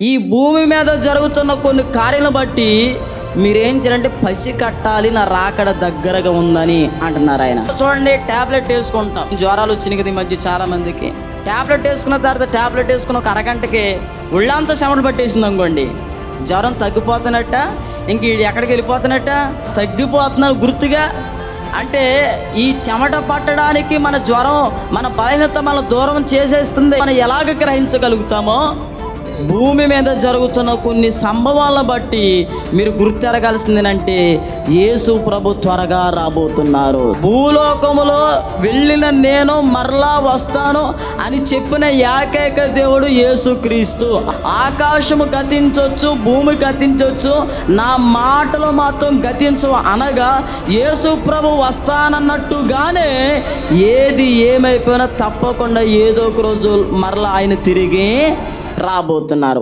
ఈ భూమి మీద జరుగుతున్న కొన్ని కార్యాలను బట్టి మీరేం చేయాలంటే పసి కట్టాలి, నా రాకడ దగ్గరగా ఉందని అంటున్నారు ఆయన. చూడండి, ట్యాబ్లెట్ వేసుకుంటాం, జ్వరాలు వచ్చినాయి కదా ఈ మధ్య చాలా మందికి. ట్యాబ్లెట్ వేసుకున్న తర్వాత ట్యాబ్లెట్ వేసుకున్న ఒక అరగంటకి ఒళ్ళంతా చెమటలు పట్టేసింది అనుకోండి, జ్వరం తగ్గిపోతున్నట్ట, ఇంక ఎక్కడికి వెళ్ళిపోతున్నట్ట, తగ్గిపోతున్నారు గుర్తుగా. అంటే ఈ చెమట పట్టడానికి మన జ్వరం, మన బలహీనత మన దూరం చేసేస్తుంది. మనం ఎలాగ గ్రహించగలుగుతామో భూమి మీద జరుగుతున్న కొన్ని సంభవాలను బట్టి మీరు గుర్తెరగాల్సిందేనంటే యేసు ప్రభు త్వరగా రాబోతున్నారు. భూలోకములో వెళ్ళిన నేను మరలా వస్తాను అని చెప్పిన ఏకైక దేవుడు యేసుక్రీస్తు. ఆకాశము గతించవచ్చు, భూమి గతించవచ్చు, నా మాటలు మాత్రం గతించవు అనగా యేసు ప్రభు వస్తానన్నట్టుగానే ఏది ఏమైపోయినా తప్పకుండా ఏదో ఒక రోజు మరలా ఆయన తిరిగి రాబోతున్నారు.